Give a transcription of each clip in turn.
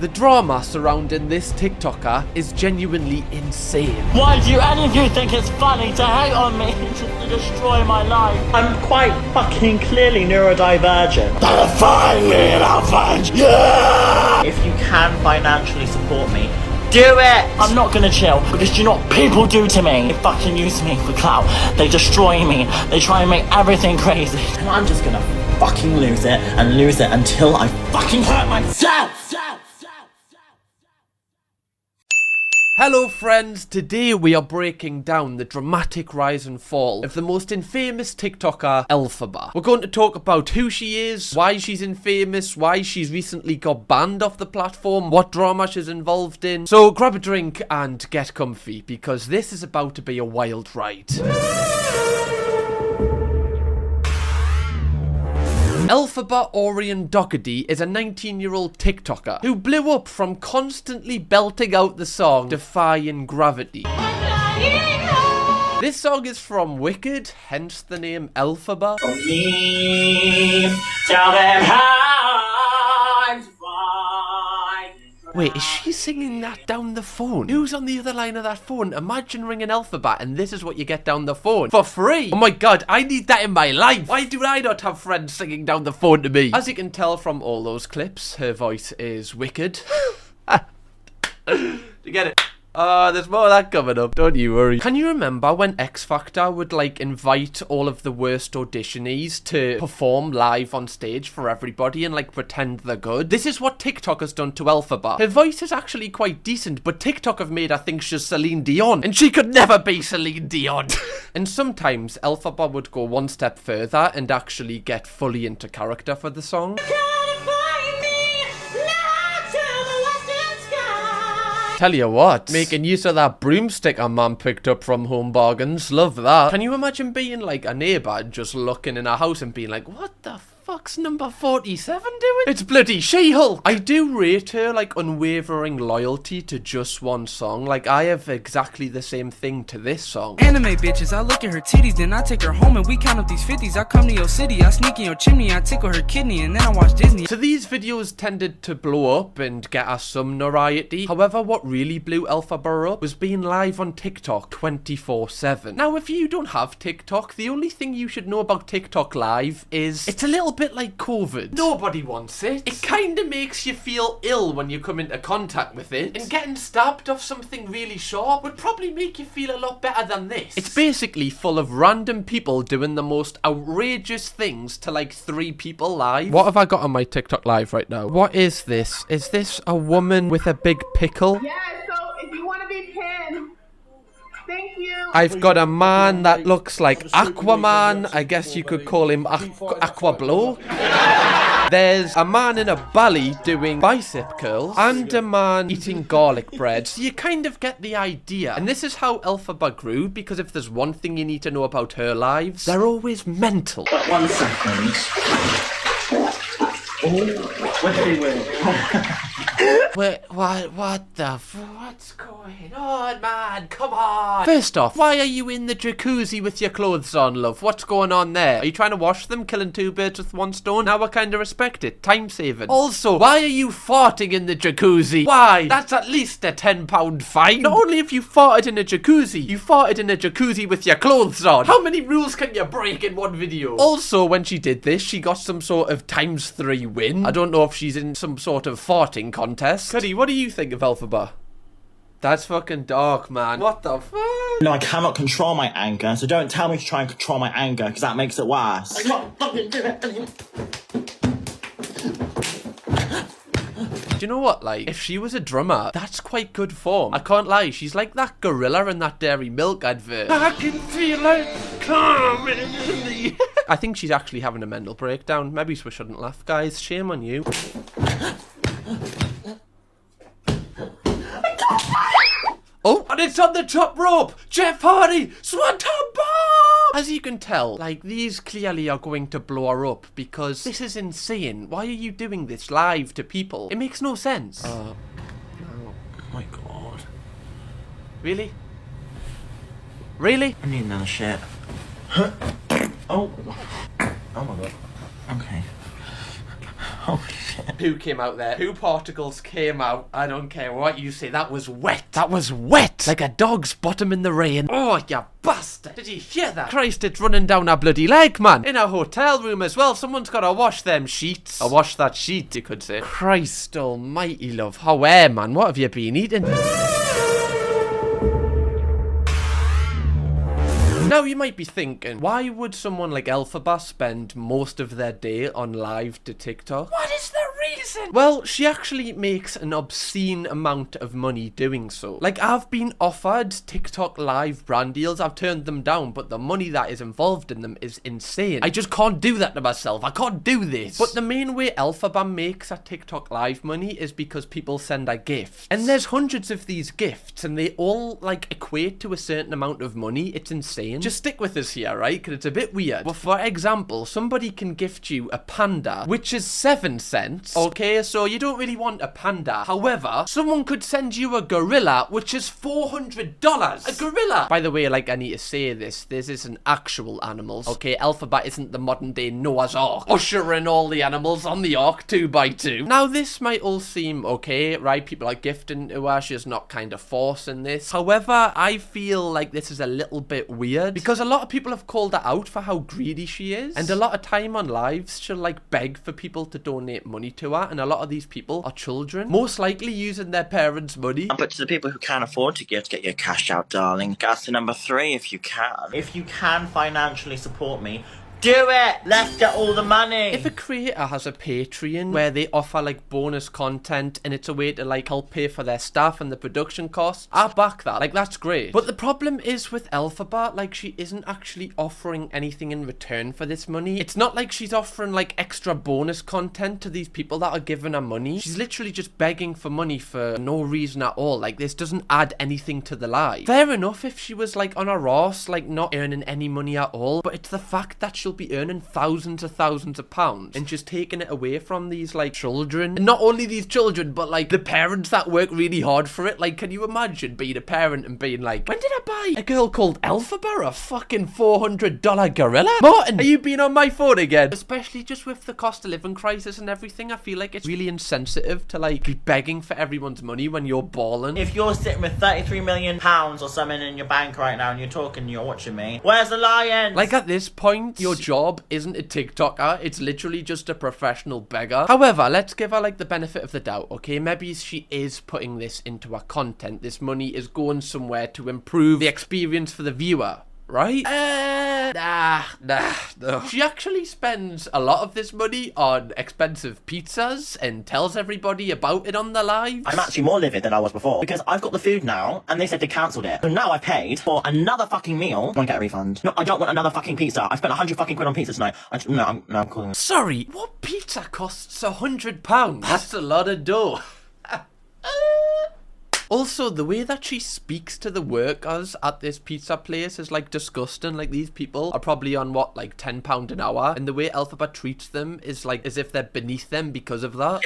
The drama surrounding this TikToker is genuinely insane. Why do any of you think it's funny to hate on me just to destroy my life? I'm quite fucking clearly neurodivergent. Define me in Alphaba! Yeah! If you can financially support me, do it! I'm not gonna chill, because do you know what people do to me? They fucking use me for clout. They destroy me. They try and make everything crazy. And I'm just gonna fucking lose it and lose it until I fucking hurt myself! Hello friends, today we are breaking down the dramatic rise and fall of the most infamous TikToker, Elphaba. We're going to talk about who she is, why she's infamous, why she's recently got banned off the platform, what drama she's involved in. So grab a drink and get comfy, because this is about to be a wild ride. Elphaba Orion Doherty is a 19-year-old TikToker who blew up from constantly belting out the song Defying Gravity. This song is from Wicked, hence the name Elphaba. Wait, is she singing that down the phone? Who's on the other line of that phone? Imagine ringing Elphaba and this is what you get down the phone. For free! Oh my god, I need that in my life! Why do I not have friends singing down the phone to me? As you can tell from all those clips, her voice is wicked. You get it? There's more of that coming up, don't you worry. Can you remember when X Factor would like invite all of the worst auditionees to perform live on stage for everybody and like pretend they're good? This is what TikTok has done to Elphaba. Her voice is actually quite decent, but TikTok have made her think she's Celine Dion, and she could never be Celine Dion. And sometimes Elphaba would go one step further and actually get fully into character for the song. Tell you what, making use of that broomstick a man picked up from Home Bargains, love that. Can you imagine being like a neighbour and just looking in a house and being like, what the fuck's number 47 doing? It's bloody She-Hulk! I do rate her like unwavering loyalty to just one song. Like I have exactly the same thing to this song. Anime bitches, I look at her titties, then I take her home and we count up these 50s. I come to your city, I sneak in your chimney, I tickle her kidney, and then I watch Disney. So these videos tended to blow up and get us some notoriety. However, what really blew Elphaba up was being live on TikTok 24/7. Now, if you don't have TikTok, the only thing you should know about TikTok Live is it's a little bit like COVID. Nobody wants it. It kind of makes you feel ill when you come into contact with it, and getting stabbed off something really sharp would probably make you feel a lot better than this. It's basically full of random people doing the most outrageous things to like 3 people live. What have I got on my TikTok Live right now? What is this? Is this a woman with a big pickle? Yeah, so if you want to be pinned, thank you. I've got a man that looks like Aquaman. I guess you could call him Aqua Blow. There's a man in a belly doing bicep curls, and a man eating garlic bread. So you kind of get the idea. And this is how Elphaba grew, because if there's one thing you need to know about her lives, they're always mental. But 1 second. Wait, what's going on, man? Come on. First off, why are you in the jacuzzi with your clothes on, love? What's going on there? Are you trying to wash them, killing 2 birds with 1 stone? Now I kind of respect it. Time saving. Also, why are you farting in the jacuzzi? Why? That's at least a £10 fine. Not only have you farted in a jacuzzi, you farted in a jacuzzi with your clothes on. How many rules can you break in one video? Also, when she did this, she got some sort of ×3 win. I don't know if she's in some sort of farting contest. Cuddy, what do you think of Elphaba? That's fucking dark, man. What the fuck? No, I cannot control my anger, so don't tell me to try and control my anger, because that makes it worse. I can't fucking do it. Do you know what, like, if she was a drummer, that's quite good form. I can't lie, she's like that gorilla in that Dairy Milk advert. I can feel it coming in the... I think she's actually having a mental breakdown. Maybe we shouldn't laugh, guys. Shame on you. Oh, and it's on the top rope! Jeff Hardy! Swanton Bomb! As you can tell, like, these clearly are going to blow her up, because this is insane. Why are you doing this live to people? It makes no sense. Oh my god. Really? Really? I need another shit. Oh. Oh my god. Okay. Oh shit. Poo came out there. Poo particles came out. I don't care what you say. That was wet. That was wet. Like a dog's bottom in the rain. Oh, you bastard. Did you hear that? Christ, it's running down our bloody leg, man. In a hotel room as well. Someone's got to wash them sheets. Or wash that sheet, you could say. Christ almighty, love. How man? What have you been eating? Now you might be thinking, why would someone like Elphaba spend most of their day on live to TikTok? What is the reason? Well, she actually makes an obscene amount of money doing so. Like, I've been offered TikTok live brand deals, I've turned them down, but the money that is involved in them is insane. I just can't do that to myself. I can't do this. But the main way Elphaba makes her TikTok live money is because people send her gifts. And there's hundreds of these gifts, and they all, like, equate to a certain amount of money. It's insane. Just stick with us here, right? Because it's a bit weird. But for example, somebody can gift you a panda, which is 7 cents. Okay, so you don't really want a panda. However, someone could send you a gorilla, which is $400. A gorilla! By the way, like, I need to say this isn't actual animals. Okay, Elphaba isn't the modern day Noah's Ark, ushering all the animals on the Ark 2x2. Now, this might all seem okay, right? People are gifting to her. She's not kind of forcing this. However, I feel like this is a little bit weird because a lot of people have called her out for how greedy she is. And a lot of time on lives, she'll like beg for people to donate money to her. And a lot of these people are children, most likely using their parents' money. But to the people who can't afford to gift, get your cash out, darling. Gas to number 3 if you can. If you can financially support me, do it! Let's get all the money! If a creator has a Patreon where they offer like bonus content and it's a way to like help pay for their staff and the production costs, I back that. Like, that's great. But the problem is with Elphaba, like, she isn't actually offering anything in return for this money. It's not like she's offering like extra bonus content to these people that are giving her money. She's literally just begging for money for no reason at all. Like, this doesn't add anything to the live. Fair enough if she was like on her arse, like not earning any money at all, but it's the fact that she'll be earning thousands of pounds and just taking it away from these like children. And not only these children, but like the parents that work really hard for it. Like, can you imagine being a parent and being like, when did I buy a girl called Elphaba a fucking $400 gorilla? Martin, are you being on my phone again? Especially just with the cost of living crisis and everything, I feel like it's really insensitive to like be begging for everyone's money when you're balling. If you're sitting with £33 million or something in your bank right now and you're talking, you're watching me, where's the lion? Like, at this point, your job isn't a TikToker, it's literally just a professional beggar. However, let's give her like the benefit of the doubt, okay? Maybe she is putting this into her content. This money is going somewhere to improve the experience for the viewer, right? No. She actually spends a lot of this money on expensive pizzas and tells everybody about it on the live. I'm actually more livid than I was before because I've got the food now and they said they cancelled it. So now I paid for another fucking meal. I want to get a refund. No, I don't want another fucking pizza. I spent 100 fucking quid on pizza tonight. I'm calling. Sorry, what pizza costs £100? That's a lot of dough. Also, the way that she speaks to the workers at this pizza place is like disgusting. Like, these people are probably on what, like £10 an hour, and the way Elphaba treats them is like as if they're beneath them because of that.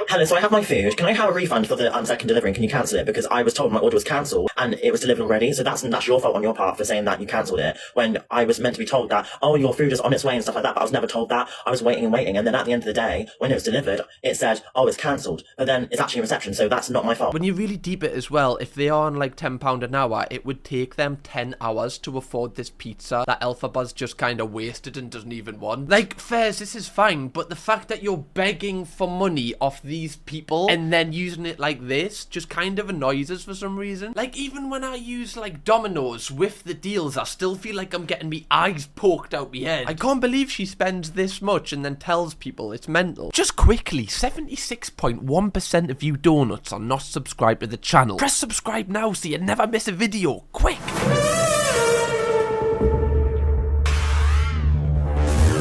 Helen, so I have my food. Can I have a refund for the second delivery? Can you cancel it? Because I was told my order was cancelled and it was delivered already. So that's your fault on your part for saying that you cancelled it when I was meant to be told that, oh, your food is on its way and stuff like that. But I was never told that. I was waiting, and then at the end of the day, when it was delivered, it said, oh, it's cancelled. But then it's actually a reception, so that's not my fault. When you really deep it as well, if they are on like £10 an hour, it would take them 10 hours to afford this pizza that Elphaba's just kind of wasted and doesn't even want. Like, fairs, this is fine, but the fact that you're begging for money off these people and then using it like this just kind of annoys us for some reason. Like, even when I use like Domino's with the deals, I still feel like I'm getting me eyes poked out my head. I can't believe she spends this much and then tells people. It's mental. Just quickly, 76.1% of you donuts are not subscribed to the channel. Press subscribe now so you never miss a video. Quick!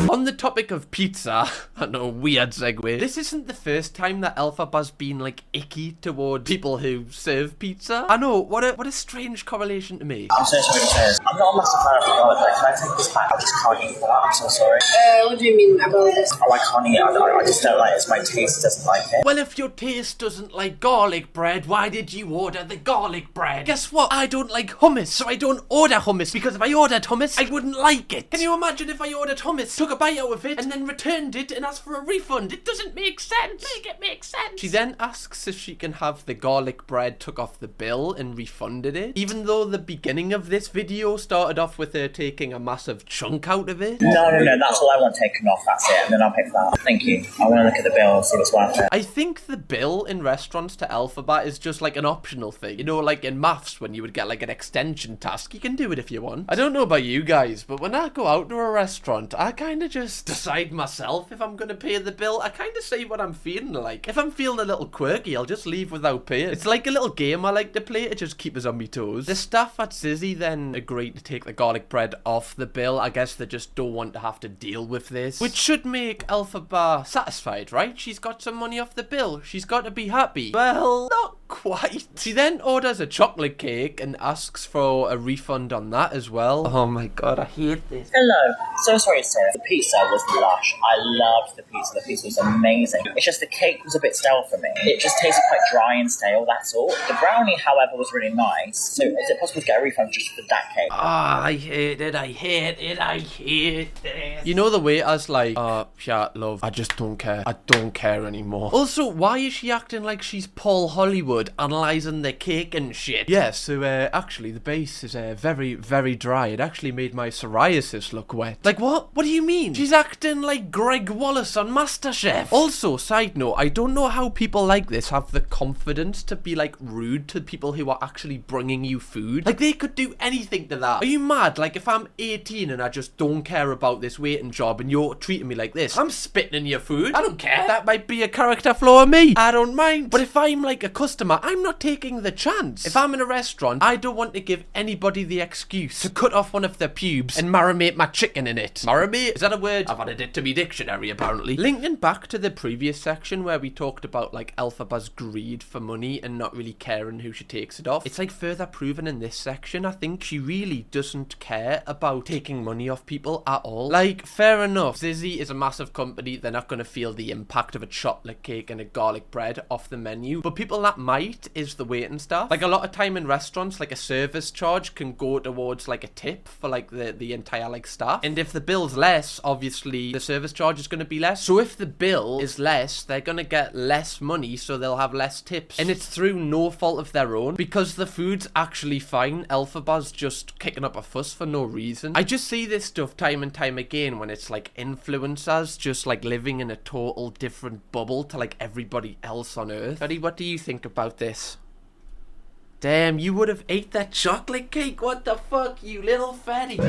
On the topic of pizza, I know, weird segue, this isn't the first time that Elphaba's been like icky towards people who serve pizza. I know, what a strange correlation to me. I'm so sorry to say this. I'm not a massive fan of garlic. Can I take this back? I just can't eat that. I'm so sorry. What do you mean about this? Oh, I can't eat it. I just don't like it. It's my taste doesn't like it. Well, if your taste doesn't like garlic bread, why did you order the garlic bread? Guess what? I don't like hummus, so I don't order hummus, because if I ordered hummus, I wouldn't like it. Can you imagine if I ordered hummus, took a bite out of it and then returned it and asked for a refund. It doesn't make sense. Make it make sense. She then asks if she can have the garlic bread took off the bill and refunded it, even though the beginning of this video started off with her taking a massive chunk out of it. No, that's all I want taken off, that's it, and then I'll pay for that. Thank you. I want to look at the bill and see what's worth it. I think the bill in restaurants to Elphaba is just like an optional thing. You know, like in maths when you would get like an extension task, you can do it if you want. I don't know about you guys, but when I go out to a restaurant, I kind of just decide myself if I'm going to pay the bill. I kind of say what I'm feeling like. If I'm feeling a little quirky, I'll just leave without paying. It's like a little game I like to play to just keep us on my toes. The staff at Zizzy then agreed to take the garlic bread off the bill. I guess they just don't want to have to deal with this, which should make Elphaba satisfied, right? She's got some money off the bill. She's got to be happy. Well, not quite. She then orders a chocolate cake and asks for a refund on that as well. Oh my god, I hate this. Hello. So sorry to say that the pizza was lush. I loved the pizza. The pizza was amazing. It's just the cake was a bit stale for me. It just tasted quite dry and stale, that's all. The brownie, however, was really nice. So is it possible to get a refund just for that cake? Ah, I hate it. I hate it. I hate it. You know the waiter's like, yeah, love, I just don't care. I don't care anymore. Also, why is she acting like she's Paul Hollywood analysing the cake and shit? Yeah, so actually the base is very, very dry. It actually made my psoriasis look wet. Like what? What do you mean? She's acting like Greg Wallace on MasterChef. Also, side note, I don't know how people like this have the confidence to be like rude to people who are actually bringing you food. Like they could do anything to that. Are you mad? Like if I'm 18 and I just don't care about this waiting job and you're treating me like this, I'm spitting in your food. I don't care. That might be a character flaw of me. I don't mind. But if I'm like a customer, I'm not taking the chance. If I'm in a restaurant, I don't want to give anybody the excuse to cut off one of their pubes and marinate my chicken in it. Marinate? Is that a word? I've added it to my dictionary apparently. Linking back to the previous section where we talked about like Elphaba's greed for money and not really caring who she takes it off, it's like further proven in this section. I think she really doesn't care about taking money off people at all. Like, fair enough, Zizzy is a massive company. They're not going to feel the impact of a chocolate cake and a garlic bread off the menu, but people that might is the waiting staff. Like a lot of time in restaurants, like a service charge can go towards like a tip for like the entire like staff, and if the bill's less, obviously the service charge is going to be less. So if the bill is less, they're going to get less money, so they'll have less tips, and it's through no fault of their own because the food's actually fine. Elphaba's just kicking up a fuss for no reason. I just see this stuff time and time again when it's like influencers just like living in a total different bubble to like everybody else on earth. Buddy, what do you think about this? Damn, you would have ate that chocolate cake? What the fuck, you little fatty?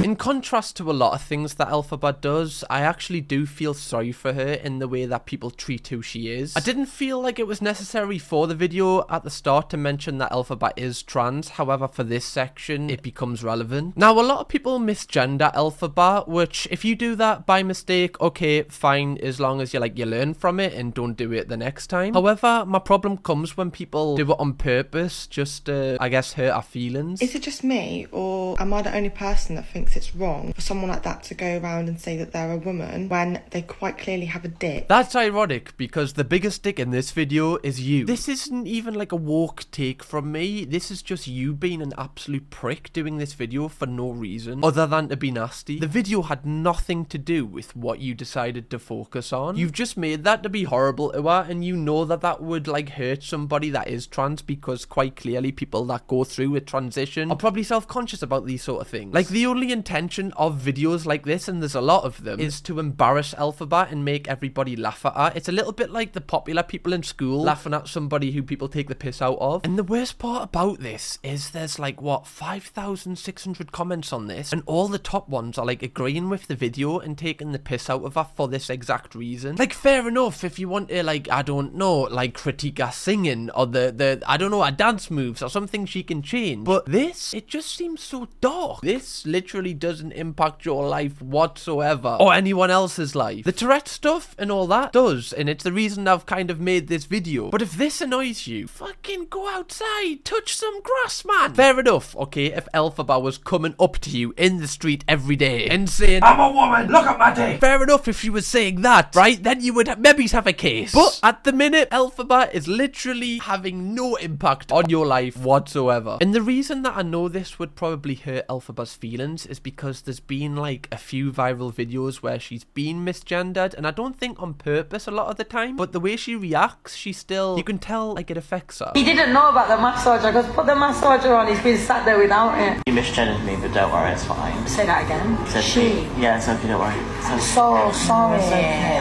In contrast to a lot of things that Elphaba does, I actually do feel sorry for her in the way that people treat who she is. I didn't feel like it was necessary for the video at the start to mention that Elphaba is trans, however for this section it becomes relevant. Now a lot of people misgender Elphaba, which if you do that by mistake, okay, fine, as long as you learn from it and don't do it the next time. However, my problem comes when people do it on purpose just to, I guess, hurt our feelings. Is it just me, or am I the only person that thinks it's wrong for someone like that to go around and say that they're a woman when they quite clearly have a dick? That's ironic because the biggest dick in this video is you. This isn't even like a woke take from me. This is just you being an absolute prick doing this video for no reason other than to be nasty. The video had nothing to do with what you decided to focus on. You've just made that to be horrible to her, and you know that that would like hurt somebody that is trans because quite clearly people that go through a transition are probably self-conscious about these sort of things. Like the only intention of videos like this, and there's a lot of them, is to embarrass Elphaba and make everybody laugh at her. It's a little bit like the popular people in school laughing at somebody who people take the piss out of. And the worst part about this is there's like, what, 5,600 comments on this, and all the top ones are like agreeing with the video and taking the piss out of her for this exact reason. Like, fair enough if you want to, like, I don't know, like critique her singing or the I don't know, her dance moves or something she can change, but this, it just seems so dark. This literally does doesn't impact your life whatsoever, or anyone else's life. The Tourette stuff and all that does, and it's the reason I've kind of made this video. But if this annoys you, fucking go outside, touch some grass, man. Fair enough, okay, if Elphaba was coming up to you in the street every day and saying, I'm a woman, look at my dick. fair enough if she was saying that, right? Then you would maybe have a case. But at the minute, Elphaba is literally having no impact on your life whatsoever. And the reason that I know this would probably hurt Elphaba's feelings is because there's been like a few viral videos where she's been misgendered, and I don't think on purpose a lot of the time, but the way she reacts, she still, you can tell like it affects her. He didn't know about the massager because put the massager on, he's been sat there without it. You misgendered me, but don't worry, it's fine. Say that again. Said She. Yeah, it's okay, don't worry. I'm so sorry.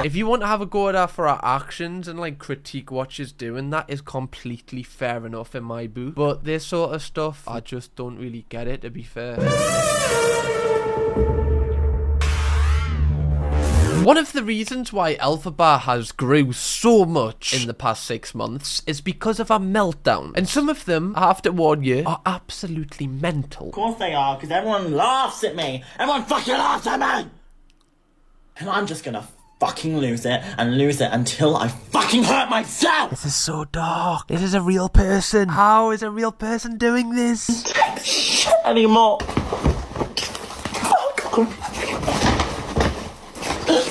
If you want to have a go at her for her actions and like critique what she's doing, that is completely fair enough in my book. But this sort of stuff, I just don't really get it, to be fair. One of the reasons why Elphaba has grew so much in the past 6 months is because of her meltdown. And some of them, I have to warn you, are absolutely mental. Of course they are, because everyone laughs at me. Everyone fucking laughs at me! And I'm just gonna fucking lose it and lose it until I fucking hurt myself! This is so dark. This is a real person. How is a real person doing this? Shit anymore.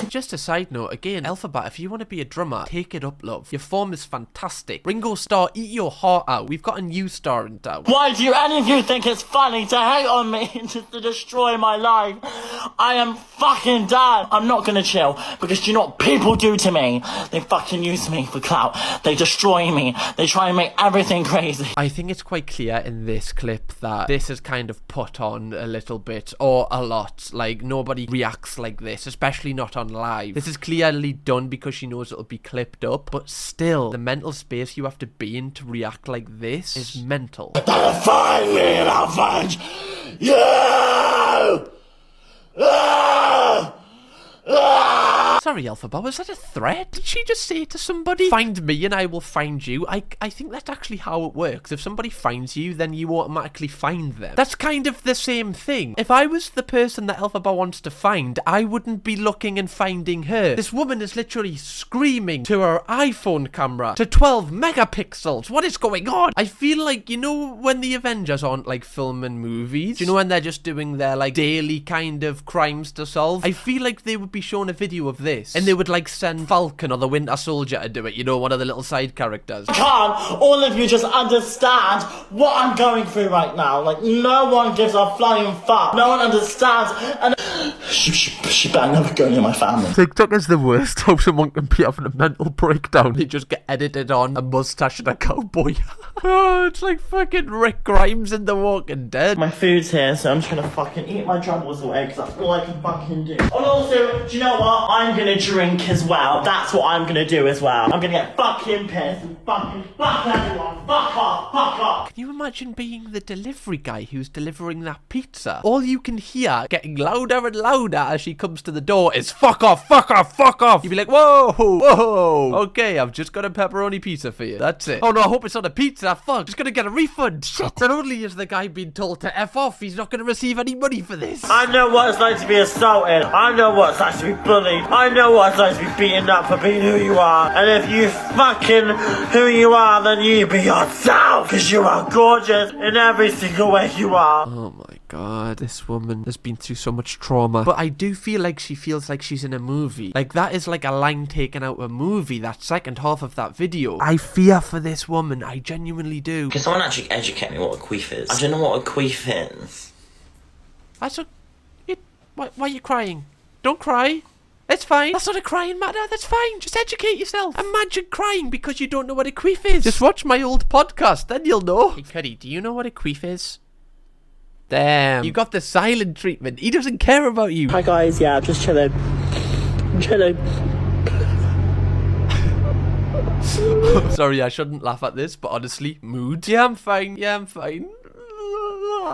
Just a side note, again, Elphaba, if you want to be a drummer, take it up, love. Your form is fantastic. Ringo Starr, eat your heart out. We've got a new star in town. Why do any of you think it's funny to hate on me and just to destroy my life? I am fucking done. I'm not gonna chill, because do you know what people do to me? They fucking use me for clout. They destroy me. They try and make everything crazy. I think it's quite clear in this clip that this is kind of put on a little bit, or a lot. Like, nobody reacts like this, especially not on live. This is clearly done because she knows it'll be clipped up, but still, the mental space you have to be in to react like this is mental. They'll find me and I'll find you! Sorry, Elphaba, was that a threat? Did she just say to somebody, find me and I will find you? I think that's actually how it works. If somebody finds you, then you automatically find them. That's kind of the same thing. If I was the person that Elphaba wants to find, I wouldn't be looking and finding her. This woman is literally screaming to her iPhone camera to 12 megapixels. What is going on? I feel like, you know when the Avengers aren't like filming movies? Do you know when they're just doing their like daily kind of crimes to solve? I feel like they would be shown a video of this, and they would like send Falcon or the Winter Soldier to do it, you know, one of the little side characters. Can't all of you just understand what I'm going through right now? Like, no one gives a flying fuck. No one understands, and she better never go near my family. TikTok is the worst. How someone can be having a mental breakdown. They just get edited on a mustache and a cowboy. Oh, it's like fucking Rick Grimes in The Walking Dead. My food's here, so I'm just gonna fucking eat my troubles away, because that's all I can fucking do. And also, do you know what? I'm gonna drink as well. That's what I'm gonna do as well. I'm gonna get fucking pissed and fucking fuck everyone. Fuck off, fuck off. Can you imagine being the delivery guy who's delivering that pizza? All you can hear getting louder and louder as she comes to the door is fuck off, fuck off, fuck off. You'd be like, whoa, whoa. Okay, I've just got a pepperoni pizza for you. That's it. Oh no, I hope it's not a pizza. Fuck, just gonna get a refund. Shit. Not only is the guy being told to F off, he's not gonna receive any money for this. I know what it's like to be assaulted. I know what it's like to be bullied. I know what it's like to be beaten up for being who you are. And if you fucking who you are, then you be yourself. Because you are gorgeous in every single way you are. Oh my god, this woman has been through so much trauma. But I do feel like she feels like she's in a movie. Like that is like a line taken out of a movie, that second half of that video. I fear for this woman, I genuinely do. Can someone actually educate me what a queef is? I don't know what a queef is. That's a... Why are you crying? Don't cry. It's fine. That's not a crying matter. That's fine. Just educate yourself. Imagine crying because you don't know what a queef is. Just watch my old podcast, then you'll know. Hey, Cuddy, do you know what a queef is? Damn. You got the silent treatment. He doesn't care about you. Hi guys, yeah, I'm just chilling. I'm chilling. Sorry, I shouldn't laugh at this, but honestly, mood. Yeah, I'm fine. Yeah, I'm fine.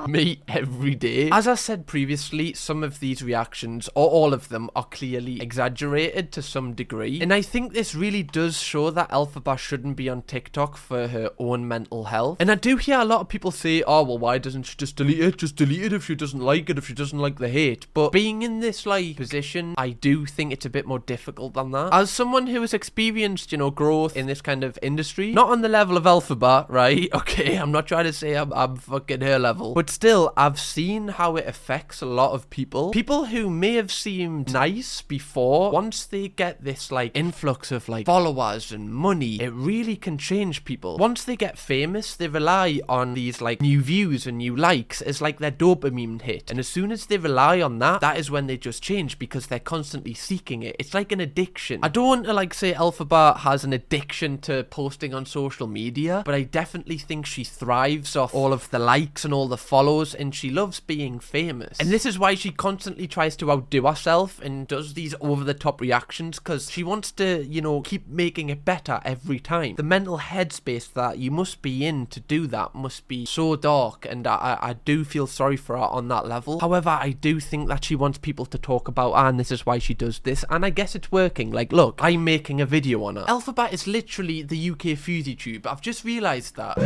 Me every day. As I said previously, some of these reactions, or all of them, are clearly exaggerated to some degree. And I think this really does show that Elphaba shouldn't be on TikTok for her own mental health. And I do hear a lot of people say, oh, well, why doesn't she just delete it? Just delete it if she doesn't like it, if she doesn't like the hate. But being in this, like, position, I do think it's a bit more difficult than that. As someone who has experienced, you know, growth in this kind of industry, not on the level of Elphaba, right? Okay, I'm not trying to say I'm fucking her level. But still, I've seen how it affects a lot of people. People who may have seemed nice before, once they get this, like, influx of, like, followers and money, it really can change people. Once they get famous, they rely on these, like, new views and new likes as, like, their dopamine hit. And as soon as they rely on that, that is when they just change because they're constantly seeking it. It's like an addiction. I don't want to, like, say Elphaba has an addiction to posting on social media, but I definitely think she thrives off all of the likes and all the follows, and she loves being famous. And this is why she constantly tries to outdo herself and does these over-the-top reactions, because she wants to, you know, keep making it better every time. The mental headspace that you must be in to do that must be so dark, and I do feel sorry for her on that level. However, I do think that she wants people to talk about her, and this is why she does this, and I guess it's working. Like, look, I'm making a video on her. Elphaba is literally the UK FoodieTube. I've just realised that.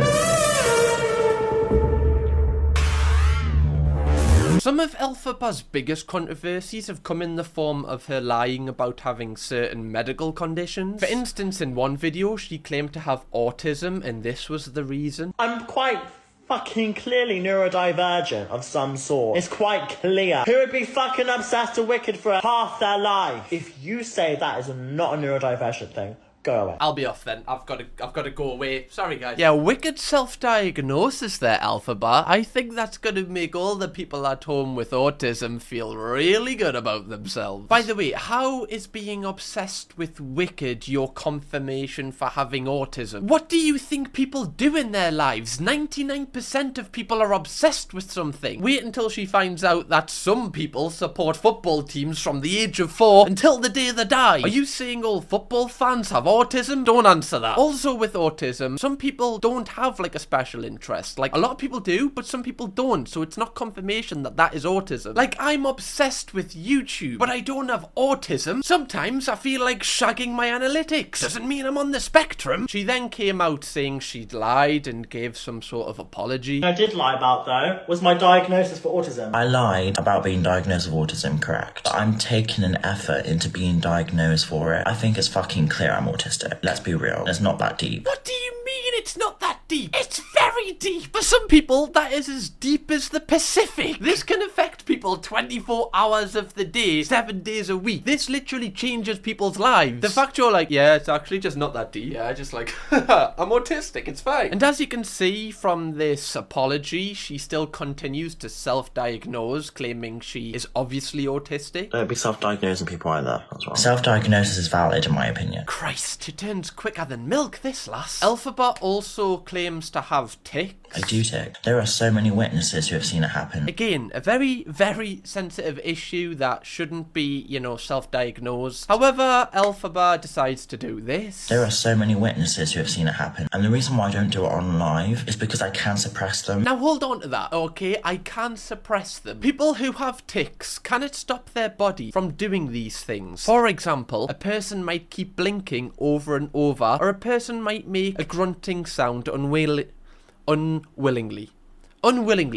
Some of Elphaba's biggest controversies have come in the form of her lying about having certain medical conditions. For instance, in one video, she claimed to have autism, and this was the reason. I'm quite fucking clearly neurodivergent of some sort. It's quite clear. Who would be fucking obsessed with Wicked for half their life? If you say that is not a neurodivergent thing, go away. I'll be off then. I've got to go away. Sorry, guys. Yeah, wicked self-diagnosis there, Elphaba. I think that's going to make all the people at home with autism feel really good about themselves. By the way, how is being obsessed with Wicked your confirmation for having autism? What do you think people do in their lives? 99% of people are obsessed with something. Wait until she finds out that some people support football teams from the age of 4 until the day they die. Are you saying all football fans have autism? Don't answer that. Also with autism, some people don't have like a special interest. Like a lot of people do, but some people don't. So it's not confirmation that that is autism. Like I'm obsessed with YouTube, but I don't have autism. Sometimes I feel like shagging my analytics. Doesn't mean I'm on the spectrum. She then came out saying she'd lied and gave some sort of apology. I did lie about though was my diagnosis for autism. I lied about being diagnosed with autism, correct? But I'm taking an effort into being diagnosed for it. I think it's fucking clear I'm autistic. Let's be real. It's not that deep. What do you mean it's not that deep? It's very deep. For some people, that is as deep as the Pacific. This can affect people 24 hours of the day, 7 days a week. This literally changes people's lives. The fact you're like, yeah, it's actually just not that deep. Yeah, just like, I'm autistic, it's fine. And as you can see from this apology, she still continues to self-diagnose, claiming she is obviously autistic. Don't be self-diagnosing people either. That's wrong. Self-diagnosis is valid in my opinion. Christ, she turns quicker than milk, this lass. Elphaba also claims to have tics. I do tick. There are so many witnesses who have seen it happen. Again, a very, very sensitive issue that shouldn't be, you know, self-diagnosed. However, Elphaba decides to do this. There are so many witnesses who have seen it happen. And the reason why I don't do it on live is because I can suppress them. Now hold on to that, okay? I can suppress them. People who have tics, can it stop their body from doing these things? For example, a person might keep blinking over and over, or a person might make a grunting sound unwillingly.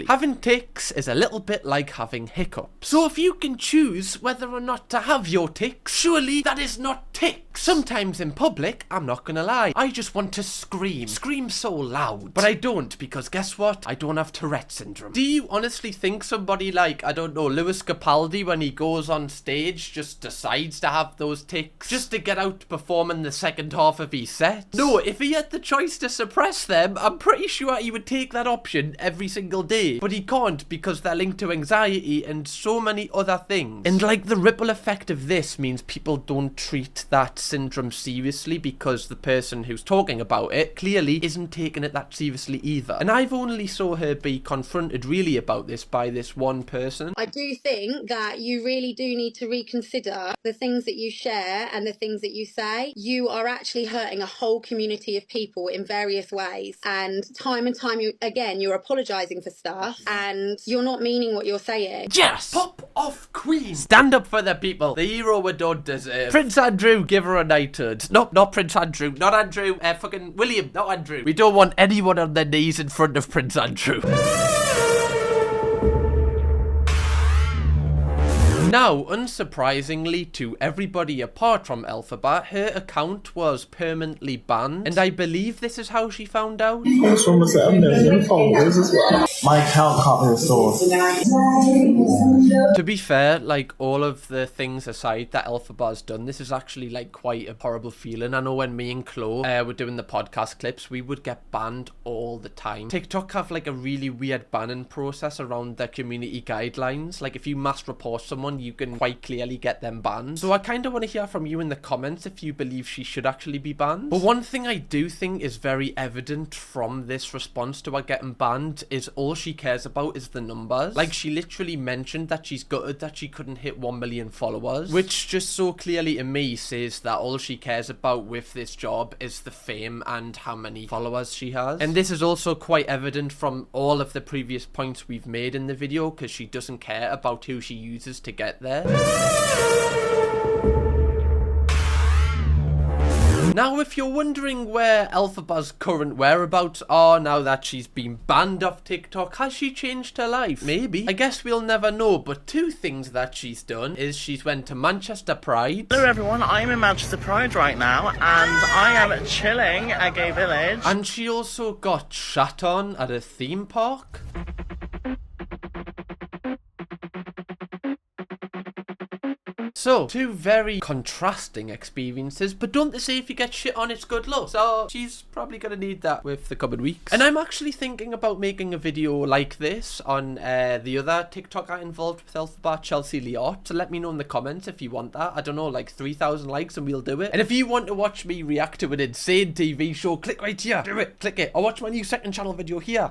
Having tics is a little bit like having hiccups. So if you can choose whether or not to have your tics, surely that is not tics. Sometimes in public, I'm not gonna lie, I just want to scream. Scream so loud. But I don't, because guess what? I don't have Tourette syndrome. Do you honestly think somebody like, I don't know, Lewis Capaldi, when he goes on stage, just decides to have those tics just to get out performing the second half of his set? No, if he had the choice to suppress them, I'm pretty sure he would take that option every single day. But he can't, because they're linked to anxiety and so many other things. And like the ripple effect of this means people don't treat that syndrome seriously, because the person who's talking about it clearly isn't taking it that seriously either. And I've only saw her be confronted really about this by this one person. I do think that you really do need to reconsider the things that you share and the things that you say. You are actually hurting a whole community of people in various ways, and time again you're apologising apologising for stuff and you're not meaning what you're saying. Yes! Pop off queen! Stand up for the people. The hero we don't deserve. Prince Andrew, give her a knighthood. Nope, not Prince Andrew. Not Andrew. Fucking William, not Andrew. We don't want anyone on their knees in front of Prince Andrew. Now, unsurprisingly to everybody apart from Elphaba, her account was permanently banned, and I believe this is how she found out. What's wrong with 1 million followers as well? My account can't be restored. To be fair, like, all of the things aside that Elphaba's done, this is actually like quite a horrible feeling. I know when me and Chloe were doing the podcast clips, we would get banned all the time. TikTok have like a really weird banning process around their community guidelines. Like, if you mass report someone, you can quite clearly get them banned. So I kind of want to hear from you in the comments if you believe she should actually be banned. But one thing I do think is very evident from this response to her getting banned is all she cares about is the numbers. Like, she literally mentioned that she's gutted that she couldn't hit 1 million followers, which just so clearly to me says that all she cares about with this job is the fame and how many followers she has. And this is also quite evident from all of the previous points we've made in the video, because she doesn't care about who she uses to get there. Now, if you're wondering where Elphaba's current whereabouts are now that she's been banned off TikTok, has she changed her life? Maybe. I guess we'll never know, but two things that she's done is she's went to Manchester Pride. Hello everyone, I'm in Manchester Pride right now, and I am chilling at Gay Village. And she also got shat on at a theme park. So, two very contrasting experiences, but don't they say if you get shit on, it's good luck? So, she's probably gonna need that with the coming weeks. And I'm actually thinking about making a video like this on the other TikToker involved with Elphaba, Chelsea Liot. So let me know in the comments if you want that. I don't know, like 3,000 likes and we'll do it. And if you want to watch me react to an insane TV show, click right here. Do it. Click it. Or watch my new second channel video here.